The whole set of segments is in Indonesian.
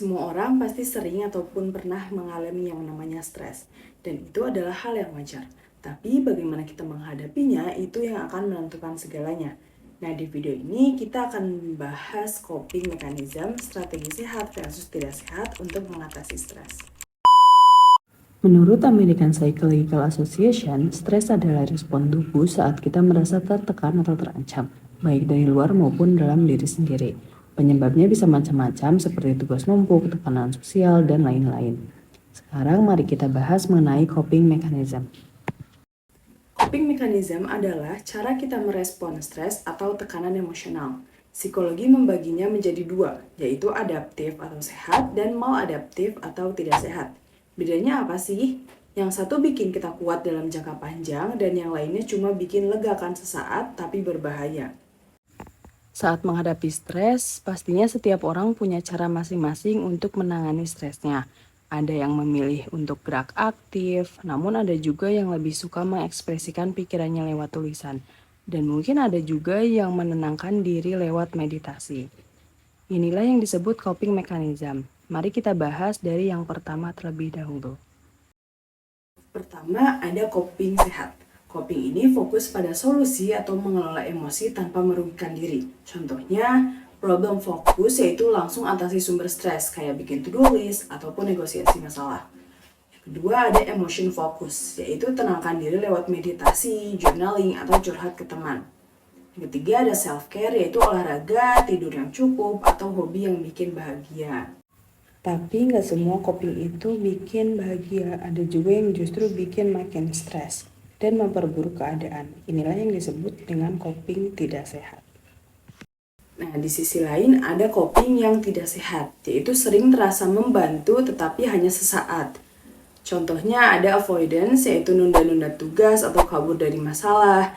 Semua orang pasti sering ataupun pernah mengalami yang namanya stres, dan itu adalah hal yang wajar. Tapi bagaimana kita menghadapinya itu yang akan menentukan segalanya. Nah, di video ini kita akan membahas coping mechanism, strategi sehat versus tidak sehat untuk mengatasi stres. Menurut American Psychological Association, stres adalah respon tubuh saat kita merasa tertekan atau terancam, baik dari luar maupun dalam diri sendiri. Penyebabnya bisa macam-macam seperti tugas numpuk, tekanan sosial, dan lain-lain. Sekarang mari kita bahas mengenai coping mechanism. Coping mechanism adalah cara kita merespon stres atau tekanan emosional. Psikologi membaginya menjadi dua, yaitu adaptif atau sehat dan maladaptif atau tidak sehat. Bedanya apa sih? Yang satu bikin kita kuat dalam jangka panjang dan yang lainnya cuma bikin legakan sesaat tapi berbahaya. Saat menghadapi stres, pastinya setiap orang punya cara masing-masing untuk menangani stresnya. Ada yang memilih untuk gerak aktif, namun ada juga yang lebih suka mengekspresikan pikirannya lewat tulisan. Dan mungkin ada juga yang menenangkan diri lewat meditasi. Inilah yang disebut coping mechanism. Mari kita bahas dari yang pertama terlebih dahulu. Pertama, ada coping sehat. Coping ini fokus pada solusi atau mengelola emosi tanpa merugikan diri. Contohnya, problem fokus yaitu langsung atasi sumber stres, kayak bikin to-do list ataupun negosiasi masalah. Yang kedua, ada emotion focus, yaitu tenangkan diri lewat meditasi, journaling, atau curhat ke teman. Yang ketiga, ada self-care, yaitu olahraga, tidur yang cukup, atau hobi yang bikin bahagia. Tapi nggak semua coping itu bikin bahagia, ada juga yang justru bikin makin stres dan memperburuk keadaan. Inilah yang disebut dengan coping tidak sehat. Nah, di sisi lain ada coping yang tidak sehat, yaitu sering terasa membantu tetapi hanya sesaat. Contohnya ada avoidance, yaitu nunda-nunda tugas atau kabur dari masalah,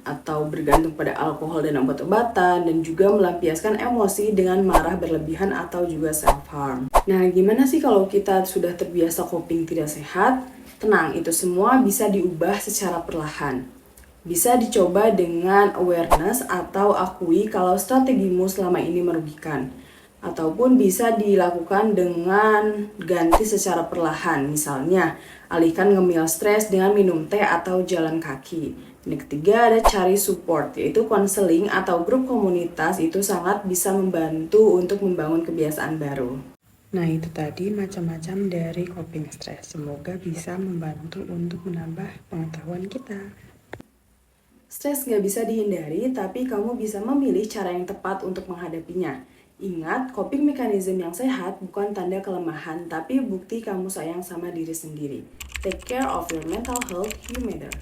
atau bergantung pada alkohol dan obat-obatan, dan juga melampiaskan emosi dengan marah berlebihan atau juga self-harm. Nah, gimana sih kalau kita sudah terbiasa coping tidak sehat? Tenang, itu semua bisa diubah secara perlahan. Bisa dicoba dengan awareness atau akui kalau strategimu selama ini merugikan. Ataupun bisa dilakukan dengan ganti secara perlahan, misalnya alihkan ngemil stres dengan minum teh atau jalan kaki. Yang ketiga ada cari support, yaitu konseling atau grup komunitas itu sangat bisa membantu untuk membangun kebiasaan baru. Nah, itu tadi macam-macam dari coping stres. Semoga bisa membantu untuk menambah pengetahuan kita. Stres nggak bisa dihindari, tapi kamu bisa memilih cara yang tepat untuk menghadapinya. Ingat, coping mechanism yang sehat bukan tanda kelemahan, tapi bukti kamu sayang sama diri sendiri. Take care of your mental health, you matter.